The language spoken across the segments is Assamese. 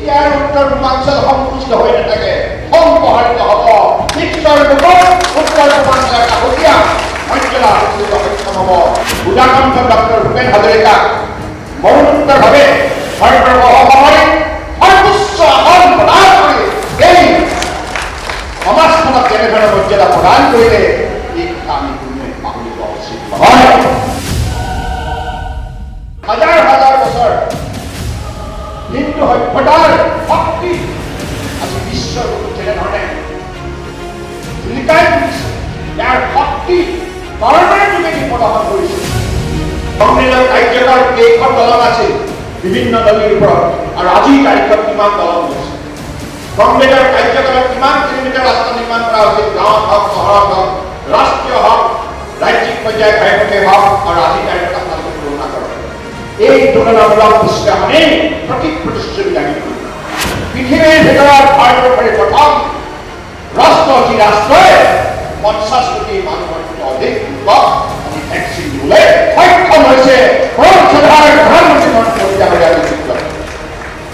এতিয়াৰ উত্তৰ পূৰ্বাঞ্চল সংকুচিত হৈ নাথাকে, সম্প্ৰসাৰিত হ'ব। বিশ্বৰ বুকুত উত্তৰ পূৰ্বাঞ্চলৰ কাষৰীয়া মৰ্যাদা সুযোগ সক্ষম হ'ব। উদাকণ্ঠ ডক্টৰ ভূপেন হাজৰিকাক মৰণোত্তৰভাৱে ভাৰতৰ অসামৰিক সৰ্বোচ্চ আসন প্ৰদান কৰি এই সমাজখনক কেনেধৰণৰ মৰ্যাদা প্ৰদান কৰিলে এই কথা আমি কোনোৱে পাহৰিব উচিত নহয়। হাজাৰ হাজাৰ বছৰ হিন্দু সভ্যতাৰ শক্তি আজি বিশ্বৰ যেনেধৰণে জিলিকাই তুলিছে, ইয়াৰ শক্তি কৰ্মৰ যোগেদি প্ৰদৰ্শন কৰিছে। কংগ্ৰেছৰ কাৰ্যকাল কেইখন দলং আছিল বিভিন্ন নদীৰ ওপৰত, আৰু আজিৰ তাৰিখত কিমান দলং হৈছে। কংগ্ৰেছৰ কাৰ্যকালত কিমান কিলোমিটাৰ ৰাস্তা নিৰ্মাণ কৰা হৈছিল, গাঁৱত হওক, চহৰত হওক, ৰাষ্ট্ৰীয় হওক, ৰাজ্যিক পৰ্যায়ত ঘাইপথে হওক, আৰু আজিৰ তাৰিখত আপোনালোকে তুলনা কৰক। এই তুলনামূলক বিশ্লেষণেই প্ৰতীক প্ৰতিশ্ৰুতি দাঙি ধৰিব। পৃথিৱীৰ ভিতৰত ভাৰতবৰ্ষৰে প্ৰথম ৰাষ্ট্ৰ, যি ৰাষ্ট্ৰই 50 কোটি মানুহতকৈ অধিক লোকক ভেকচিন দিবলৈ সক্ষম হৈছে। প্ৰধানমন্ত্ৰী নৰেন্দ্ৰ মোদী ডাঙৰীয়াৰ নেতৃত্বত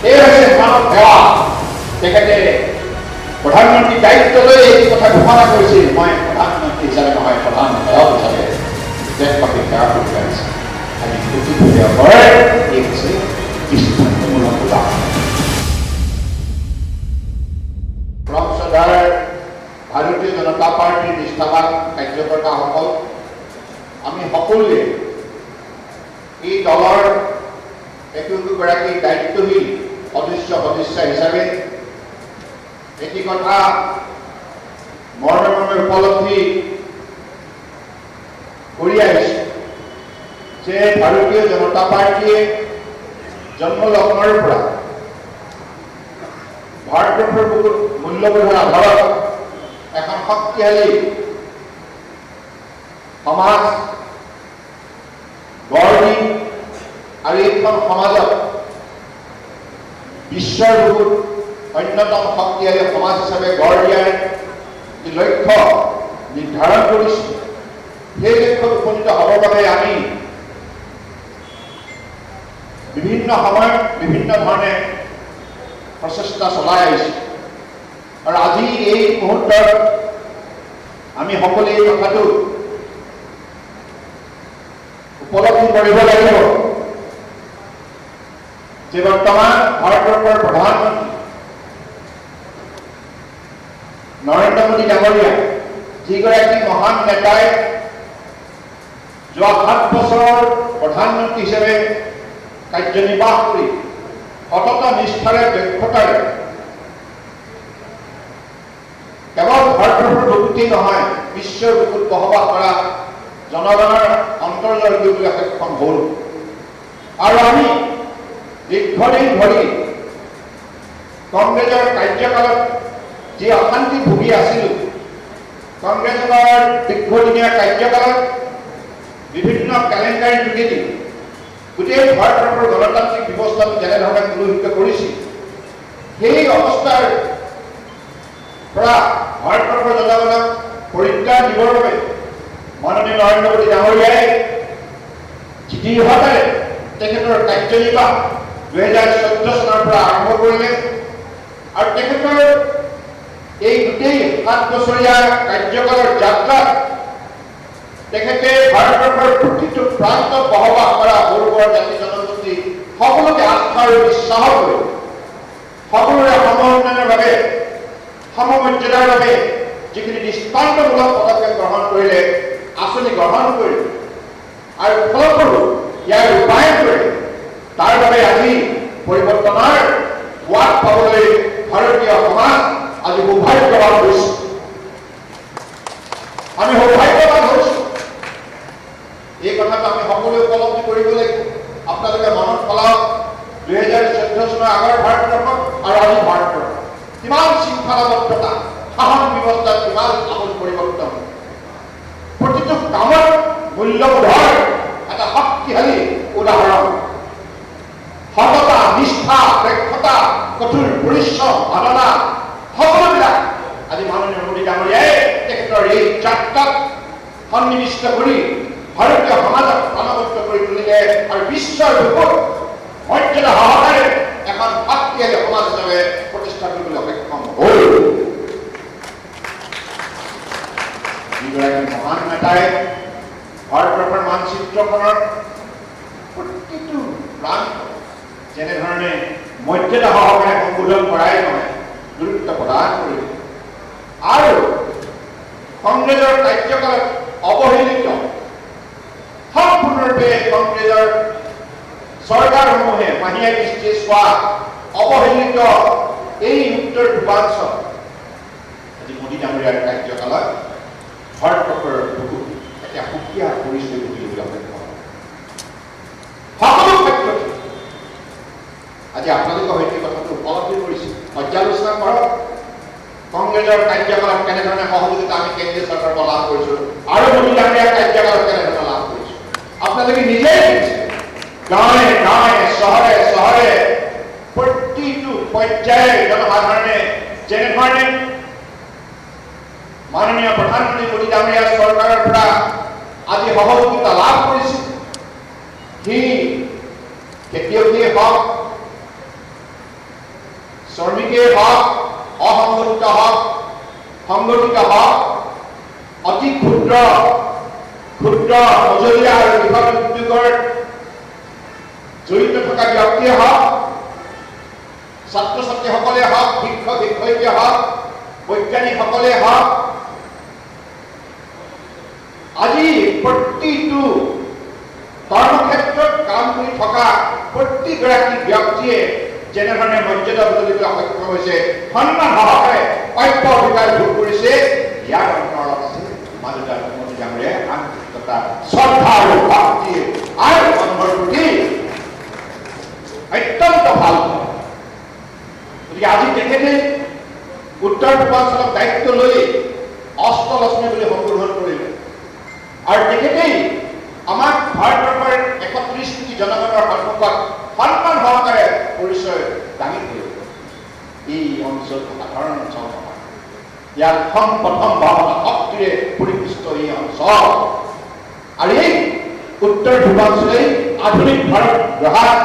এই হৈছে মানৱ সেৱা। তেখেতে প্ৰধানমন্ত্ৰী দায়িত্ব লৈ এই কথা ঘোষণা কৰিছিল, মই প্ৰধানমন্ত্ৰী হিচাপে নহয়, প্ৰধান সেৱক হিচাপে দেশবাসীক সেৱা কৰিব পাৰিছে। আজি প্ৰতিক্ৰিয়াৰ এই হৈছে দৃষ্টান্তমূলক উদাহৰণ। শ্ৰদ্ধাৰ ভাৰতীয় জনতা পাৰ্টীৰ নিষ্ঠাবান কাৰ্যকৰ্তাসকল, আমি সকলোৱে এই দলৰ একোগৰাকী দায়িত্বশীল সদস্য হিচাপে এটি কথা মৰ্মে মৰ্মে উপলব্ধি কৰি আহিছে যে ভাৰতীয় জনতা পাৰ্টীয়ে জন্মলগ্নৰ পৰা ভাৰতবৰ্ষৰ বহুত মূল্যবোধৰ আধাৰত এখন শক্তিশালী সমাজ গঢ় দি, আৰু এইখন সমাজত বিশ্বৰ বহুত অন্যতম শক্তিশালী সমাজ হিচাপে গঢ় দিয়াৰ যি লক্ষ্য নিৰ্ধাৰণ কৰিছে, সেই লক্ষ্যত উপনীত হ'বৰ বাবে আমি বিভিন্ন সময়ত বিভিন্ন ধৰণে প্ৰচেষ্টা চলাই আহিছোঁ। আৰু আজি এই মুহূৰ্তত আমি সকলোৱে এই কথাটো উপলব্ধি কৰিব লাগিব যে বৰ্তমান ভাৰতবৰ্ষৰ প্ৰধানমন্ত্ৰী নৰেন্দ্ৰ মোদী ডাঙৰীয়া, যিগৰাকী মহান নেতাই যোৱা 7 বছৰ প্ৰধানমন্ত্ৰী হিচাপে কাৰ্যনিৰ্বাহ কৰি সতত নিষ্ঠাৰে দক্ষতাৰে কেৱল ভাৰতবৰ্ষৰ বুকুতেই নহয়, বিশ্বৰ বুকুত বসবাস কৰা জনগণৰ অন্তৰ্জল কৰিবলৈ সক্ষম হ'ল। আৰু আমি দীৰ্ঘদিন ধৰি কংগ্ৰেছৰ কাৰ্যকালত যি অশান্তি ভুগি আছিলোঁ, কংগ্ৰেছৰ দীৰ্ঘদিনীয়া কাৰ্যকালত বিভিন্ন কেলেংকাৰীৰ যোগেদি গোটেই ভাৰতবৰ্ষৰ গণতান্ত্ৰিক ব্যৱস্থাটো যেনেধৰণে কলুষিত কৰিছিল, সেই অৱস্থাৰ পৰা ভাৰতবৰ্ষৰ জনগণক পৰিত্ৰাণ দিবৰ বাবে মাননীয় নৰেন্দ্ৰ মোদী ডাঙৰীয়াই দৃঢ়তাৰে তেখেতৰ কাৰ্যনিৰ্বাহ 2014 চনৰ পৰা আৰম্ভ কৰিলে। আৰু তেখেতৰ এই গোটেই 7 বছৰীয়া কাৰ্যকালৰ যাত্ৰাত তেখেতে ভাৰতবৰ্ষৰ প্ৰতিটো প্ৰান্তত বসবাস কৰা সৰু বৰ জাতি জনগোষ্ঠী সকলোকে আস্থা আৰু বিশ্বাস কৰি সকলোৰে সমন্বয়ৰ বাবে, সমমৰ্যাদাৰ বাবে যিখিনি দৃষ্টান্তমূলক পদক্ষেপ গ্ৰহণ কৰিলে, আঁচনি গ্ৰহণ কৰিলে, আৰু ফলস্বৰূপ ইয়াৰ ৰূপায়ণ কৰিলে, তাৰ বাবে আজি পৰিৱৰ্তনৰ সোৱাদ পাবলৈ ভাৰতীয় সমাজ আজি সৌভাগ্যৱান হৈছে। আমি সৌভাগ্যৱান হৈছোঁ, এই কথাটো আমি সকলোৱে উপলব্ধি কৰিব লাগিব। আপোনালোকে মনত পেলাওক, 2014 চনৰ আগৰ ভাৰতবৰ্ষ আৰু আজি ভাৰতবৰ্ষ কিমান শৃংখলাবদ্ধতা, শাসন ব্যৱস্থাত কিমান আমূল পৰিৱৰ্তন, প্ৰতিটো কামত মূল্যবোধৰ এটা শক্তিশালী উদাহৰণ। সততা, নিষ্ঠা, দক্ষতা, কঠোৰ পৰিশ্ৰম, সাধনা সকলোবিলাক আজি মাননীয় মোদী ডাঙৰীয়াই তেখেতৰ এই যাত্ৰাত সন্নিৱিষ্ট কৰি ভাৰতীয় সমাজক প্ৰণবদ্ধ কৰি তুলিলে, আৰু বিশ্বৰ বুকুত মৰ্যাদা সহকাৰে এখন শক্তিশালী সমাজ যেনেধৰণে মৰ্যাদা সহকাৰে সম্বোধন কৰাই নহয় গুৰুত্ব প্ৰদান কৰিলে আৰু কংগ্ৰেছৰ কাৰ্যকালত অৱহেলিত সম্পূৰ্ণৰূপে কংগ্ৰেছৰ চৰকাৰসমূহে মাহিয়া দৃষ্টিয়ে চোৱা অৱহেলিত এই উত্তৰ পূৰ্বাঞ্চল আজি মোদী ডাঙৰীয়াৰ কাৰ্যকালত ভাৰতবৰ্ষৰ বহুত এটা সুকীয়া পৰিচয় বুলিবলৈ সক্ষম সকলো ক্ষেত্ৰত আজি আপোনালোকৰ সৈতে কথাটো উপলব্ধি কৰিছে পৰ্যালোচনা কৰক কংগ্ৰেছৰ কাৰ্যকালত কেনেধৰণে সহযোগিতা আমি কেন্দ্ৰীয় চৰকাৰৰ পৰা লাভ কৰিছো আৰু মোদী ডাঙৰীয়াৰ কাৰ্যকালত কেনেধৰণে লাভ কৰিছো আপোনালোকে নিজেই দেখিছে গাঁৱে গাঁৱে চহৰে চহৰে প্ৰতিটো পৰ্যায়ৰ জনসাধাৰণে যেনেধৰণে মাননীয় প্ৰধানমন্ত্ৰী মোদী ডাঙৰীয়াৰ চৰকাৰৰ পৰা আজি সহযোগিতা লাভ কৰিছে সি খেতিয়কেই হওক শ্ৰমিকেই হওক অসংগঠিত হওক সংগঠিত হওক অতি ক্ষুদ্ৰ মজলীয়া আৰু বৃহৎ উদ্যোগৰ জড়িত থকা ব্যক্তিয়ে হওক ছাত্ৰ ছাত্ৰীসকলে হওক শিক্ষক শিক্ষয়িত্ৰীয়ে হওক বৈজ্ঞানিকসকলে হওক আজি প্ৰতিটো কৰ্মক্ষেত্ৰত কাম কৰি থকা প্ৰতিগৰাকী ব্যক্তিয়ে যেনেধৰণে মৰ্যাদা বুটলিবলৈ সক্ষম হৈছে সন্মান সহকাৰে প্ৰাপ্য অধিকাৰ ভোগ কৰিছে ইয়াৰ অন্তৰালত আছে মোদী ডাঙৰীয়াই আন্তৰিকতা শ্ৰদ্ধা আৰু ভক্তি আৰু মানুহৰ প্ৰতি অত্যন্ত ভাল গতিকে আজি তেখেতে উত্তৰ পূৰ্বাঞ্চলক দায়িত্ব লৈ অষ্টলক্ষ্মী বুলি সম্বোধন কৰিলে আৰু তেখেতেই আমাক ভাৰতবৰ্ষৰ ৩১ কোটি জনগণৰ সন্মুখত সন্মান সহকাৰে পৰিচয় দাঙি ধৰিব এই অঞ্চল সাধাৰণ অঞ্চল নহয় ইয়াত প্ৰথম ভাৱনা শক্তিৰে পৰিপুষ্ট এই অঞ্চল আৰু এই উত্তৰ পূৰ্বাঞ্চলে আধুনিক ভাৰত গঢ়াত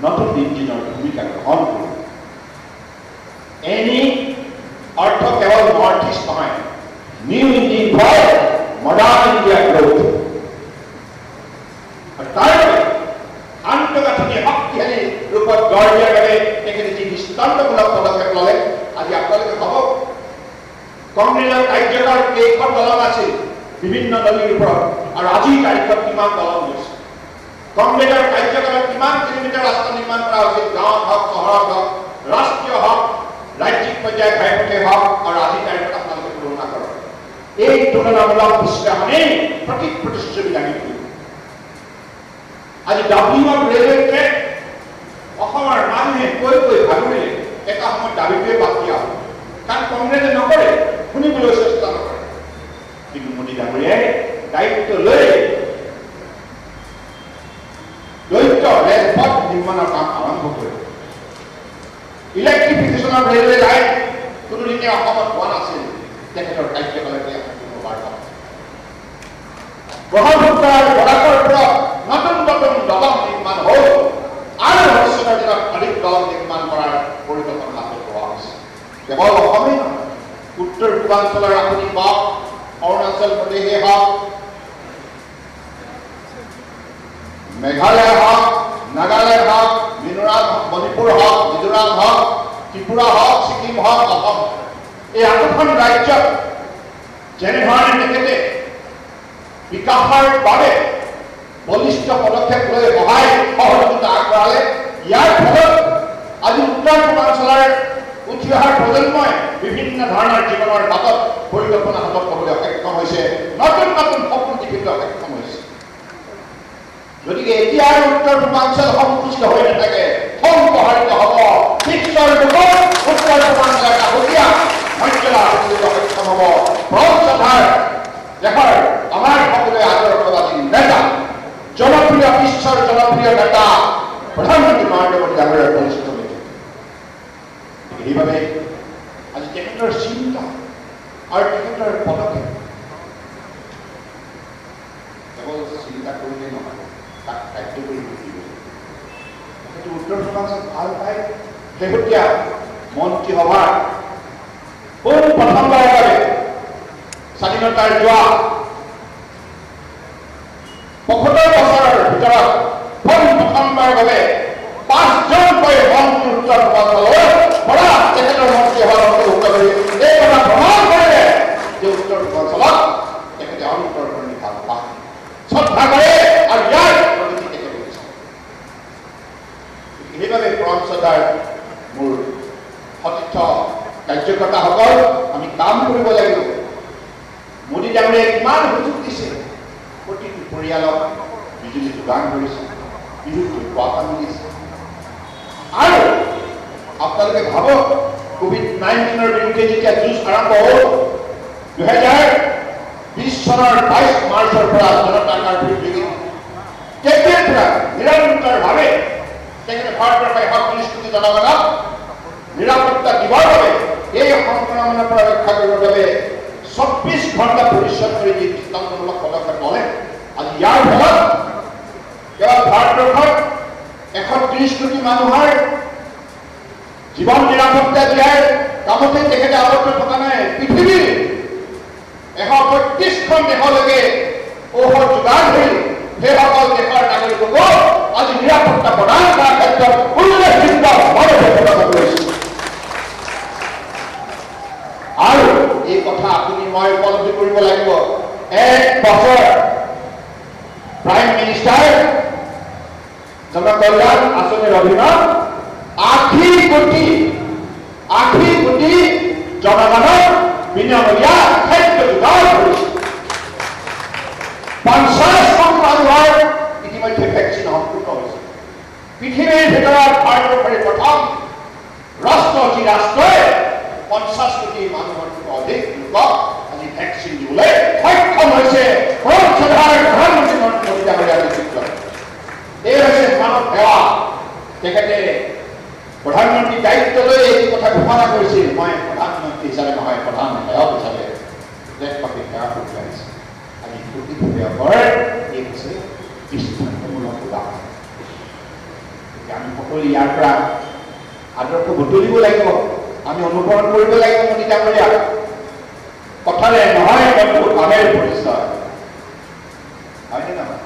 নতুন ইঞ্জিনৰ ভূমিকা গ্ৰহণ কৰিব এনি অৰ্থ কেৱল নৰ্থ ইষ্ট নহয় new engine for modern India growth তাৰ আন্তঃগাঁথনি শক্তিশালী ৰূপত গঢ় দিয়াৰ বাবে তেখেতে যি দৃষ্টান্তমূলক পদক্ষেপ ল'লে আজি আপোনালোকে ভাবক কংগ্ৰেছৰ কাৰ্যকাল কেইখন দলং আছিল বিভিন্ন নদীৰ ওপৰত আৰু আজিৰ তাৰিখত কিমান দলং হৈছে কংগ্ৰেছৰ কাৰ্যকালত কিমান কিলোমিটাৰ ৰাস্তা নিৰ্মাণ কৰা হৈছিল গাঁৱত হওক চহৰত হওক ৰাষ্ট্ৰীয় হওক ৰাজ্যিক পৰ্যায়ৰ ঘাইপথে হওক আৰু আজিৰ তাৰিখত আপোনালোকে তুলনা কৰক এই তুলনামূলক বিশ্লেষণেই প্ৰতিশ্ৰুতি দাঙি ধৰিব আজি ডাব্লিঙত ৰেলৱে ট্ৰেক অসমৰ মানুহে কৈ ভাবিলে এটা সময়ত দাবীটোৱে বাকী হ'ল কাৰণ কংগ্ৰেছে নকৰে শুনিবলৈ চেষ্টা নকৰে কিন্তু মোদী ডাঙৰীয়াই দায়িত্ব লৈ দ্বৈত ৰেলপথ নিৰ্মাণৰ কাম আৰম্ভ কৰিব ইলেক্ট্ৰিফিকেশ্যন অফ ৰেলৱে লাইন কোনোদিনে অসমত হোৱা নাছিল তেখেতৰ কাৰ্যকালত বাৰ্তা ব্ৰহ্মপুত্ৰৰ বৰাকৰ পৰা নতুন দলং নিৰ্মাণ হ'ল আৰু ভৱিষ্যতৰ দিনত অধিক দলং নিৰ্মাণ কৰাৰ পৰিকল্পনা হাতত লোৱা হৈছে কেৱল অসমেই নহয় উত্তৰ পূৰ্বাঞ্চলৰ আপুনি হওক অৰুণাচল প্ৰদেশে হওক মেঘালয় হওক নাগালেণ্ড হওক মণিপুৰ হওক মিজোৰাম হওক ত্ৰিপুৰা হওক ছিকিম হওক অসম এই 8খন ৰাজ্যত যেনেধৰণে তেখেতে বিকাশৰ বাবে বলিষ্ঠ পদক্ষেপ লৈ সহায় সহযোগিতা আগবঢ়ালে ইয়াৰ ফলত আজি উত্তৰ পূৰ্বাঞ্চলৰ উঠি অহাৰ প্ৰজন্মই বিভিন্ন ধৰণৰ জীৱনৰ বাটত পৰিকল্পনা হাতত ল'বলৈ সক্ষম হৈছে নতুন নতুন সপোন দেখিবলৈ সক্ষম হৈছে গতিকে এতিয়া আৰু উত্তৰ পূৰ্বাঞ্চল সংকুচিত হৈ নাথাকে সম্প্ৰসাৰিত হ'ব বিশ্বৰ যুগত উত্তৰ পূৰ্বাঞ্চল এটা সুকীয়া মৰ্যাদা দিবলৈ সক্ষম হ'ব ব্ৰহ্মচাৰ দেশৰ আমাৰ সকলোৱে আদৰ প্ৰবাদী নেতা জনপ্ৰিয় বিশ্বৰ জনপ্ৰিয় নেতা প্ৰধানমন্ত্ৰী নৰেন্দ্ৰ মোদী ডাঙৰীয়াৰ বলিষ্ঠ নেতৃত্ব এইভাবে আজি তেখেতৰ চিন্তা আৰু তেখেতৰ পদক্ষেপ কেৱল চিন্তা কৰিলেই নহয় তাক কাৰ্য কৰি দিব তেখেতে উত্তৰ পূৰ্বাঞ্চল ভাল পায় শেহতীয়া মন্ত্ৰীসভাৰ প্ৰথমবাৰৰ বাবে স্বাধীনতাৰ যোৱা 75 বছৰৰ ভিতৰত প্ৰথমবাৰৰ বাবে 5 মঞ্চতাৰ মোৰ সতীৰ্থ কাৰ্যকৰ্তাসকল আমি কাম কৰিব লাগিব। মোদী ডাঙৰীয়াই কিমান সুযোগ দিছে, প্ৰতিটো পৰিয়ালক বিজুলী যোগান ধৰিছে, বিদ্যুৎ পোৱা দিছে। আৰু আপোনালোকে ভাবক, কোভিড-19ৰ বিৰুদ্ধে যেতিয়া যুঁজ আৰম্ভ হ'ল 2020 চনৰ 22 মাৰ্চৰ পৰা জনতা কাৰ্ফিউ যোগে তেতিয়াৰ পৰা নিৰন্তৰভাৱে তেখেতে ভাৰতৰ 30 কোটি জনগণক নিৰাপত্তা দিবৰ বাবে, এই সংক্ৰমণৰ পৰা ৰক্ষা কৰিবৰ বাবে 24 ঘণ্টা পৰিশ্ৰম কৰি যি দৃষ্টান্তমূলক পদক্ষেপ ল'লে, আজি ইয়াৰ ফলত কেৱল ভাৰতবৰ্ষত 130 কোটি মানুহৰ জীৱন নিৰাপত্তা দিয়াৰ কামতে তেখেতে আবদ্ধ থকা নাই। পৃথিৱীৰ 135খন দেশলৈকে ঔষধ যোগান ধৰি সেইসকল দেশৰ নাগৰিকক আজি নিৰাপত্তা প্ৰদান কৰাৰ ক্ষেত্ৰত উল্লেখযোগ্য পদক্ষেপ কৰিছে। আৰু এই কথা আপুনি মই উপলব্ধি কৰিব লাগিব। 1 বছৰ প্ৰাইম মিনিষ্টাৰ জনকল্যাণ আঁচনিৰ অধীনত 80 কোটি জনগণক বিনামূলীয়া খাদ্য যোগান কৰিছে। 50 মানুহৰ ইতিমধ্যে ভেকচিন সম্পূৰ্ণ হৈছে। পৃথিৱীৰ ভিতৰত ভাৰতবৰ্ষৰে প্ৰথম ৰাষ্ট্ৰ, যি ৰাষ্ট্ৰই 50 কোটি মানুহৰ অধিক লোকক আজি ভেকচিন দিবলৈ সক্ষম হৈছে। প্ৰধানমন্ত্ৰী নৰেন্দ্ৰ মোদী ডাঙৰীয়াৰ নেতৃত্বত এই হৈছে মানৱ সেৱা। তেখেতে প্ৰধানমন্ত্ৰীৰ দায়িত্ব লৈ এই কথা ঘোষণা কৰিছিল, মই প্ৰধানমন্ত্ৰী হিচাপে নহয়, প্ৰধান সেৱক হিচাপে দেশবাসীক সেৱা কৰি আহিছে। আজি প্ৰতিষেধকৰ এই হৈছে দৃষ্টান্তমূলক উদাহৰণ। আমি সকলো ইয়াৰ পৰা আদৰ্শ বুটলিব লাগিব, আমি অনুকৰণ কৰিব লাগিব মোদী ডাঙৰীয়াক। কথাৰে নহয়, বন্ধু কামেৰ পৰিচয়, হয়নে নহয়?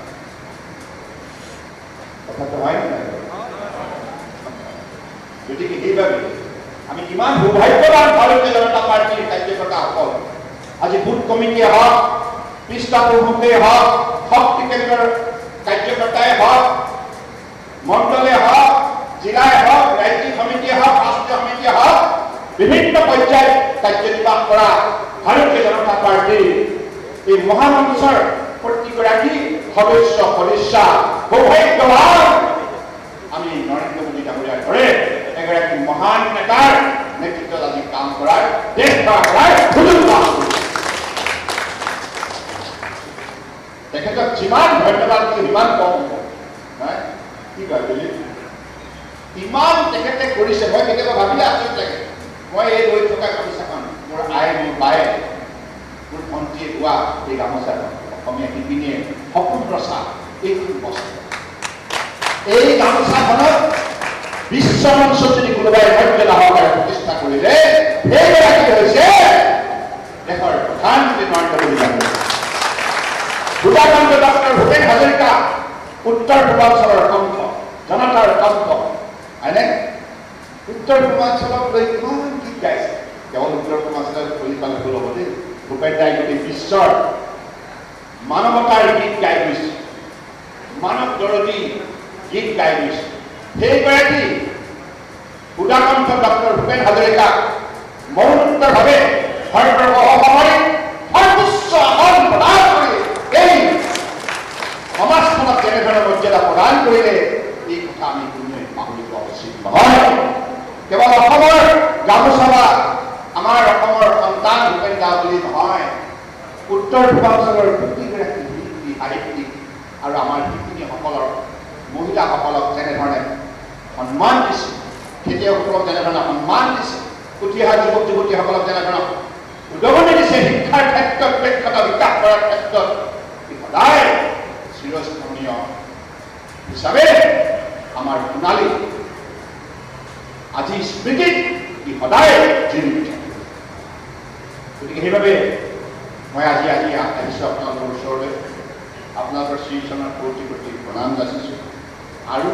কথাটো হয়নে নহয়? গতিকে সেইবাবে আমি কিমান সৌভাগ্যৱান ভাৰতীয় জনতা পাৰ্টীৰ কাৰ্যকৰ্তাসকল। আজি বুথ কমিটিয়ে হওক, পৃষ্ঠা প্ৰমুখেই হওক, শক্তি কেন্দ্ৰৰ কাৰ্যকৰ্তাই হওক, মণ্ডলে হওক, জিলাই হওক, ৰাজ্যিক সমিতিয়ে হওক, ৰাষ্ট্ৰীয় সমিতিয়ে হওক, বিভিন্ন পৰ্যায়ত কাৰ্যনিৰ্বাহ কৰা ভাৰতীয় জনতা পাৰ্টীৰ এই মহামঞ্চৰ প্ৰতিগৰাকী সদস্য সদস্যা সৌভাগ্যৱান। আমি নৰেন্দ্ৰ মোদী ডাঙৰীয়াৰ দৰে এগৰাকী মহান নেতাৰ নেতৃত্বত আজি কাম কৰাৰ, দেশ সেৱা কৰাৰ সুযোগ লাভ কৰিছে। তেখেতক যিমান ধন্যবাদ দিওঁ সিমান কম হ'ব। কি কয় বুলি ইমান তেখেতে কৰিছে, মই কেতিয়াবা ভাবিলে আচৰিত লাগে। মই এই লৈ থকা গামোচাখন মোৰ আই, মোৰ বায়ে, মোৰ ভণ্টিয়ে বোৱা এই গামোচাখন অসমীয়া শিপিনীয়ে সপোন ৰচা এইখন বস্ত্ৰ। এই গামোচাখনত বিশ্ব মঞ্চত যদি কোনোবাই মৰ্যাদা সহকাৰে প্ৰতিষ্ঠা কৰিলে, সেইগৰাকী হৈছে দেশৰ প্ৰধানমন্ত্ৰী নৰেন্দ্ৰ মোদী ডাঙৰীয়া। সুধাকান্ত ডক্টৰ ভূপেন হাজৰিকা উত্তৰ পূৰ্বাঞ্চলৰ কণ্ঠ, জনতাৰ কণ্ঠ, হয়নে? উত্তৰ পূৰ্বাঞ্চলক লৈ কিমান গীত গাইছে। কেৱল উত্তৰ পূৰ্বাঞ্চলত কৰি পালে ভুল হ'ব দেই। ভূপেন দাই গোটেই বিশ্বৰ মানৱতাৰ গীত গাই গৈছে, মানৱ দৰদী গীত গাই গৈছে। সেইগৰাকী সুধাকণ্ঠ ডক্টৰ ভূপেন হাজৰিকাক মৰণোত্তৰভাৱে ভাৰতবৰ্ষ অসামৰিক সৰ্বোচ্চ আসন প্ৰদান কৰি এই সমাজখনক কেনেধৰণে মৰ্যাদা প্ৰদান কৰিলে, এই কথা আমি কোনোৱে পাহৰি যোৱা উচিত নহয়। কেৱল অসমৰ গামোচা বা আমাৰ অসমৰ সন্তান ভূপেন দা বুলি নহয়, উত্তৰ পূৰ্বাঞ্চলৰ প্ৰতিগৰাকী শিল্পী, সাহিত্যিক আৰু আমাৰ শিপিনীসকলৰ, মহিলাসকলক যেনেধৰণে সন্মান দিছে, খেতিয়কসকলক যেনেধৰণে সন্মান দিছে, উঠি অহা যুৱক যুৱতীসকলক যেনেধৰণে উদগনি দিছে শিক্ষাৰ ক্ষেত্ৰত, দক্ষতা বিকাশ কৰাৰ ক্ষেত্ৰত, সদায় চিৰস্মৰণীয় হিচাপে আমাৰ সোণালী আজি স্মৃতিত ই সদায় জীয়াই থাকিব। গতিকে সেইবাবে মই আজি আহিছোঁ আপোনালোকৰ ওচৰলৈ, আপোনালোকৰ শ্ৰীচৰণৰ প্ৰতি প্ৰতি প্ৰণাম যাচিছোঁ আৰু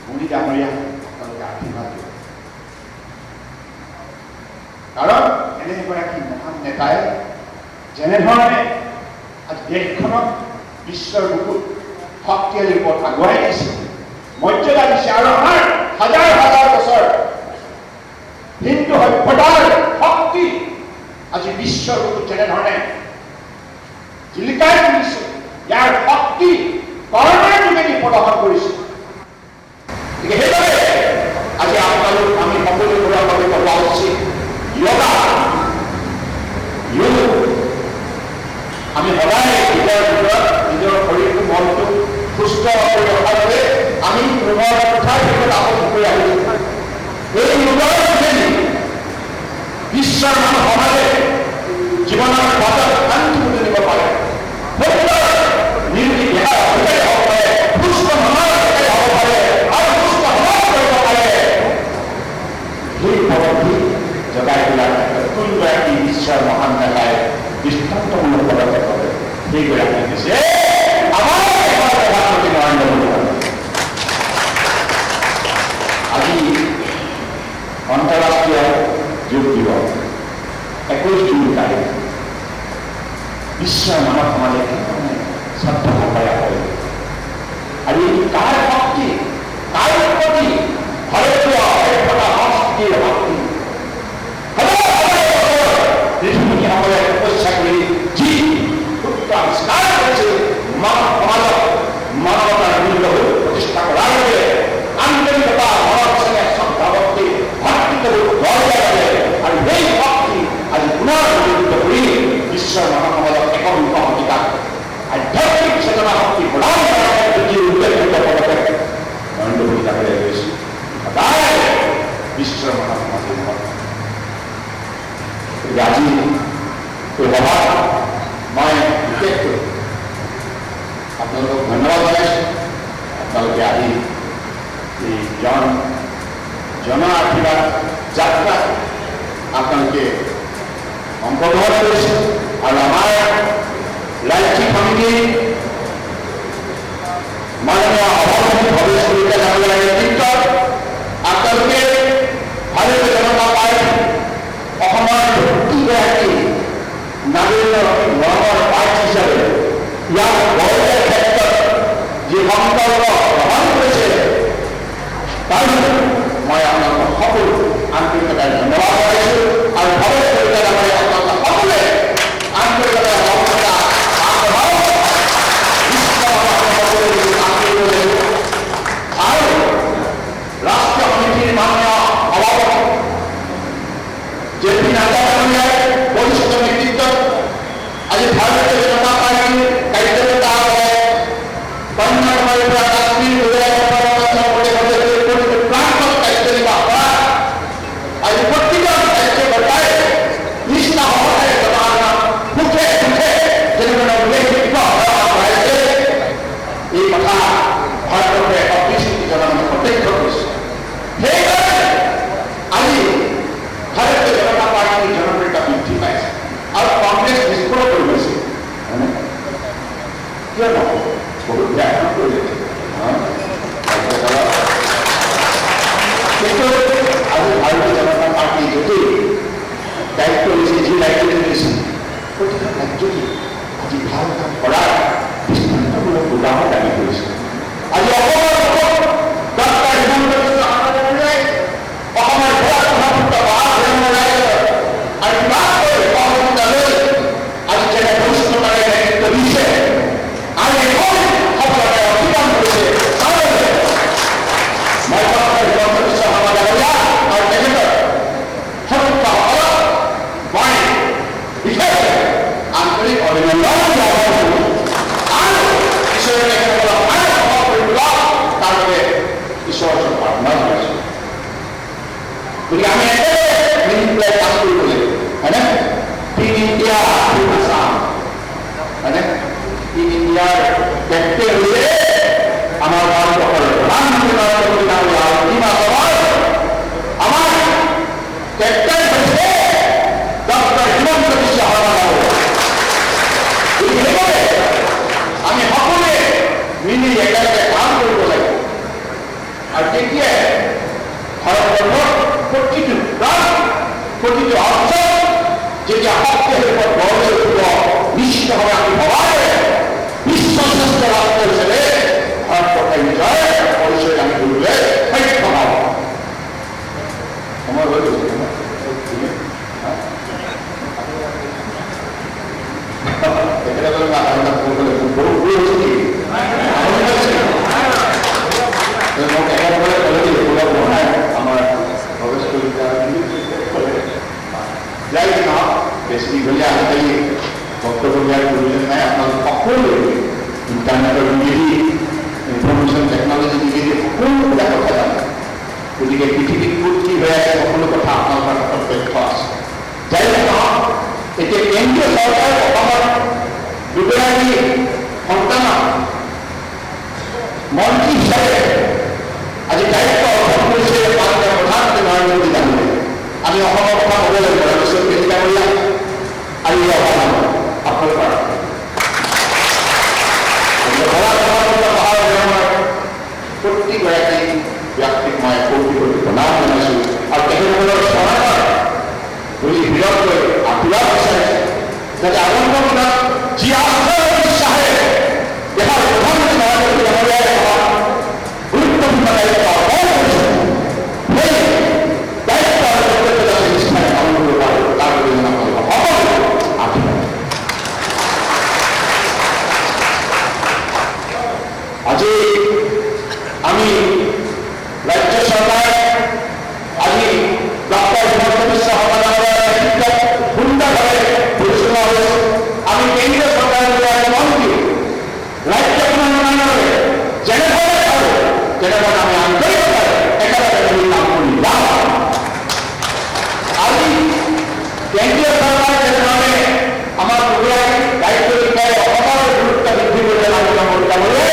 মোদী ডাঙৰীয়া আপোনালোকে আশীৰ্বাদ দিব। কাৰণ এনে এগৰাকী মহান নেতাই যেনেধৰণে আজি দেশখনক বিশ্বৰ বুকুত শক্তিশালী ৰূপত আগুৱাই দিছে, মৰ্যাদা দিছে আৰু আমাৰ হাজাৰ হাজাৰ বিশ্বৰ মানুহ সমাজে জীৱনৰ পথত শান্তি বুটলিব পাৰে নিৰোগী দেহা অধিকাৰী হ'ব পাৰে সুস্থ মনৰ অধিকাৰী হ'ব পাৰে আৰু সুস্থ সমাজ কৰিব পাৰে সেই পদক্ষেপ জগাই তোলাৰ ক্ষেত্ৰত কোনগৰাকী বিশ্বৰ মহান নেতাই দৃষ্টান্তমূলক পদক্ষেপ কৰে সেইগৰাকী হৈছে আমাৰ দেশৰ প্ৰধানমন্ত্ৰী নৰেন্দ্ৰ মোদী। আজি অন্তঃৰাষ্ট্ৰীয় যোগ দিৱস 21 জুন তাৰিখ বিশ্বৰ মানৱ সমাজে শ্ৰদ্ধা প্ৰকাশ কৰে আৰু এই কাৰ শক্তি কাৰ উৎপত্তি ভাৰতীয় সভ্যতা সংস্কৃতিৰ শক্তি ঋষিমুনিসকলে তপস্যা কৰি যি সূত্ৰ আৱিষ্কাৰ কৰিছে মানৱ সমাজত মানৱতাৰ মূল্যবোধ প্ৰতিষ্ঠা কৰাৰ বাবে আন্তৰিকতা মনৰ চেনেহ শ্ৰদ্ধা ভক্তি ভাতৃত্ববোধ গঢ় দিয়াৰ বাবে আৰু সেই শক্তি আজি পুনৰ বিকশিত কৰি বিশ্বৰ মানৱ সমাজত একবিংশ শতিকাত আধ্যাত্মিক চেতনা শক্তি প্ৰদান কৰাৰ ক্ষেত্ৰত যি উল্লেখযোগ্য পদক্ষেপ নৰেন্দ্ৰ মোদী ডাঙৰীয়াই লৈছে সদায় বিশ্বৰ মানৱ সমাজৰ মনত আজি এই সভাত মই বিশেষকৈ আপোনালোকক ধন্যবাদ জনাইছোঁ। আপোনালোকে আজি এই জন আশীৰ্বাদ যাত্ৰাত আপোনালোকে অংশগ্ৰহণ কৰিছে আৰু আমাৰ ৰাজ্যিক সমিতিৰ মাননীয় সভাপতি ভৱেশ কলিতা ডাঙৰীয়াৰ নেতৃত্বত আপোনালোকে ভাৰতীয় জনতা পাৰ্টি অসমৰ প্ৰতিগৰাকী নাগৰিকৰ মৰমৰ পাৰ্টি হিচাপে ইয়াক গঢ় দিয়াৰ ক্ষেত্ৰত যি সংকল্প গ্ৰহণ কৰিছে তাৰ মই আপোনালোকক সকলো আন্তৰিকতাৰে ধন্যবাদ জনাইছোঁ আৰু ভৱেশ কলিতা ডাঙৰীয়া আপোনালোক সকলোৱে আন্তৰিকতাৰে সহযোগিতা আগবঢ়াওক আৰু ৰাষ্ট্ৰীয় সমিতিৰ মাননীয় সভাপতি জে.পি. নাড্ডা ডাঙৰীয়াৰ বৰিষ্ঠ নেতৃত্বত আজি ভাৰতীয় জনতা পাৰ্টীৰ কাৰ্যকৰ্তা কন্যাকুমাৰীৰ পৰা কাশ্মীৰ প্ৰান্তত কাৰ্যনিৰ্বাহ কৰা আজি প্ৰতিজন কাৰ্যকৰ্তাই নিষ্ঠা সহকাৰে জনসাধাৰণ সুখে সুখে যেনেধৰণে উল্লেখযোগ্য কৰাইছে এই কথা ভাৰতবৰ্ষে অবিস্মৃতি জনসাধাৰণে প্ৰত্যক্ষ কৰিছে। সেইকাৰণে আজি ভাৰতীয় জনতা পাৰ্টীৰ জনপ্ৰিয়তা বৃদ্ধি পাইছে আৰু কংগ্ৰেছ বিস্ফোৰণ কৰি গৈছে কিয় নহ'ব বহুত ব্যাখ্যান কৰিলে কিন্তু আজি ভাৰতীয় জনতা পাৰ্টী যদি দায়িত্ব লৈছে যি দায়িত্ব লৈছে প্ৰতিখন ৰাজ্যতে আজি ভাল কাম কৰাৰ দৃষ্টান্তমূলক উদাহৰণ দাবী কৰিছে। আজি অসমৰ ডক্টৰ হিমন্ত বিশ্ব শৰ্মাই অসমৰ প্ৰধানমন্ত্ৰী আৰু কিমানকৈ সহযোগিতা লৈ আজি যেনে বৈষ্ণৱতাৰে নেতৃত্ব দিছে আৰু এখন সফলতাৰে অতিক্ৰম কৰিছে মই ডক্টৰ হিমন্ত বিশ্ব শৰ্মা ডাঙৰীয়া আৰু তেখেতৰ সতীৰ্থসকলক মই বিশেষকৈ আন্তৰিক অভিনন্দন জ্ঞাপন কৰোঁ আৰু ঈশ্বৰে তেখেতসকলক আৰু সফল কৰি তোলক তাৰ বাবে ঈশ্বৰৰ ওচৰত প্ৰাৰ্থনা জনাইছোঁ। গতিকে আমি মিলি পেলাই কাম কৰিব লাগিব হয়নে টিম ইণ্ডিয়া টিম আছাম হয়নে টিম ইণ্ডিয়াৰ কেপ্টেইন হৈছে আমাৰ ভাৰতবৰ্ষৰ প্ৰধানমন্ত্ৰী নৰেন্দ্ৰ মোদী ডাঙৰীয়া আৰু টিম আছামৰ আমাৰ কেপ্টেইন হৈছে ডক্টৰ হিমন্ত বিশ্ব শৰ্মা ডাঙৰীয়া। সেইবাবে আমি সকলোৱে মিলি একেলগে কাম কৰিব লাগিব আৰু তেতিয়াই ভাৰতবৰ্ষৰ প্ৰতিটো প্ৰাণ প্ৰতিটো অঞ্চল যেতিয়া শক্তিশালী পথ গঢ় লৈ উঠিব নিশ্চিতভাৱে আমি ভবাৰে বিশ্ব শ্ৰেষ্ঠ ৰাষ্ট্ৰ হিচাপে ভাৰতবৰ্ষই নিজৰ পৰিচয় দাঙি ধৰিবলৈ সক্ষম হ'ব। সময় হৈ গৈছে তেখেতসকলে আমাৰ ভৱেশ কলিতা যাই নহওক বেছি দীঘলীয়া আজিকালি বক্তব্য দিয়াৰ প্ৰয়োজন নাই। আপোনালোক সকলোৱে ইণ্টাৰনেটৰ যোগেদি ইনফৰমেশ্যন টেকনলজি যোগেদি সকলোবিলাক কথা জানে। গতিকে পৃথিৱীত ক'ত কি হৈ আছে সকলো কথা আপোনালোকৰ হাতত তথ্য আছে। যাই নহওক এতিয়া কেন্দ্ৰীয় চৰকাৰে অসমত দুগৰাকী সন্তানক মন্ত্ৰী হিচাপে আজি দায়িত্ব অৰ্পণ কৰিছে মাননীয় প্ৰধানমন্ত্ৰী নৰেন্দ্ৰ মোদী ডাঙৰীয়াই। আমি অসমৰ কথা ক'ব লাগিব ৰাজস্ব কৃষি ডাঙৰীয়া আৰু এই অসম আপোনালোকৰ প্ৰতিগৰাকী ব্যক্তিক মই কোটি কোটি প্ৰণাম জনাইছোঁ আৰু তেখেতসকলৰ চৰকাৰ বুলি বিৰতকৈ আশীৰ্বাদ বিচাৰিছোঁ যাতে আগন্তুক দিনত যি আস্থা বিশ্বাসে দেশৰ প্ৰধানমন্ত্ৰী নৰেন্দ্ৰ মোদী ডাঙৰীয়াই গুৰুত্বপূৰ্ণ দায়িত্ব অৰ্পণ কৰিছে সেই দায়িত্ব আৰু কৰ্তব্য যাতে নিষ্ঠাৰে পালন কৰিব পাৰোঁ তাৰ প্ৰতি আপোনালোকক সকলো আশীৰ্বাদ। আজি আমি ৰাজ্য চৰকাৰ আজি ডক্টৰ হিমন্ত বিশ্ব শৰ্মা ডাঙৰীয়াৰ নেতৃত্বত সুন্দৰভাৱে পৰিচালনা হৈছে। আমি কেন্দ্ৰীয় চৰকাৰৰ মন্ত্ৰী ৰাজ্যখনৰ উন্নয়নলৈ যেনেধৰণে পাৰোঁ তেনেধৰণে আমি আন্তৰিকতাৰে একেলগে আমি কাম কৰি যাওঁ। আজি কেন্দ্ৰীয় চৰকাৰে যেনেধৰণে আমাৰ দুগৰাকী দায়িত্ব বিষয়ে অসমৰ গুৰুত্ব বৃদ্ধি কৰিলে নৰেন্দ্ৰ মোদী ডাঙৰীয়াই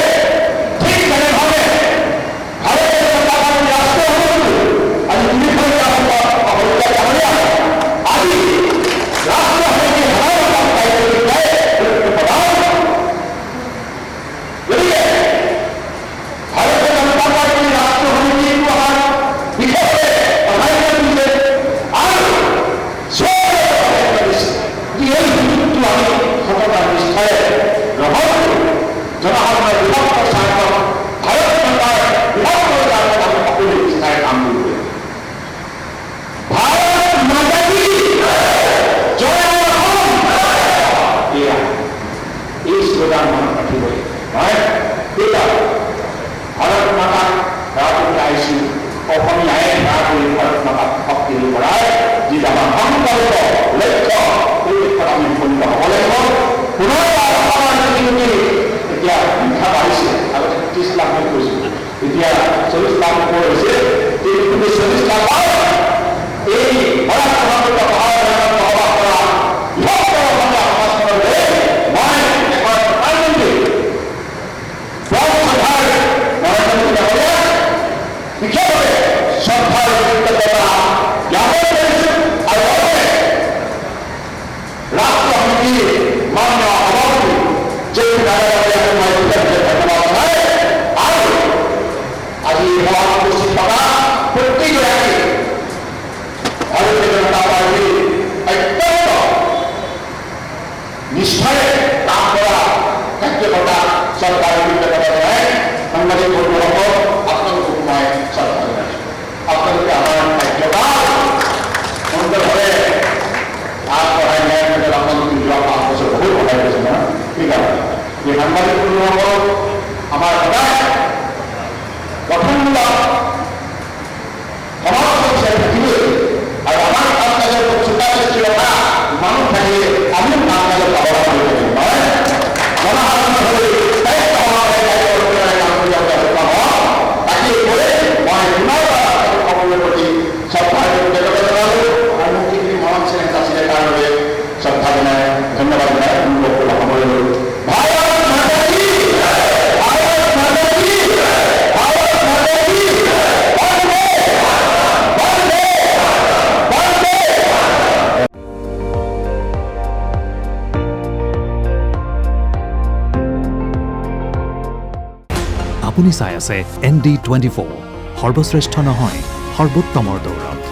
আমাৰ সদায় গঠনমূলক সমাজ বিচাৰি থাকিবই আৰু আমাৰ কাম কাজৰ চোকা সৃষ্টি কৰা মানুহ থাকিলে আমি কাম কাজত লাভৱান হৈ থাকিম নহয় জনসাধাৰণ হৈ দায়িত্ব সমাজে দায়িত্ব কাম কৰি তাকে কৈ মই পুনৰ সকলোৰে প্ৰতি শ্ৰদ্ধাৰ কৃতজ্ঞতা জনালোঁ আৰু মোক যিখিনি মৰম চেনেহ আছিলে তাৰ বাবে শ্ৰদ্ধা জনাই ধন্যবাদ জনাই সময় লৈ আপুনি চাই আছে ND24 সৰ্বশ্ৰেষ্ঠ নহয় সৰ্বোত্তমৰ দৌৰত।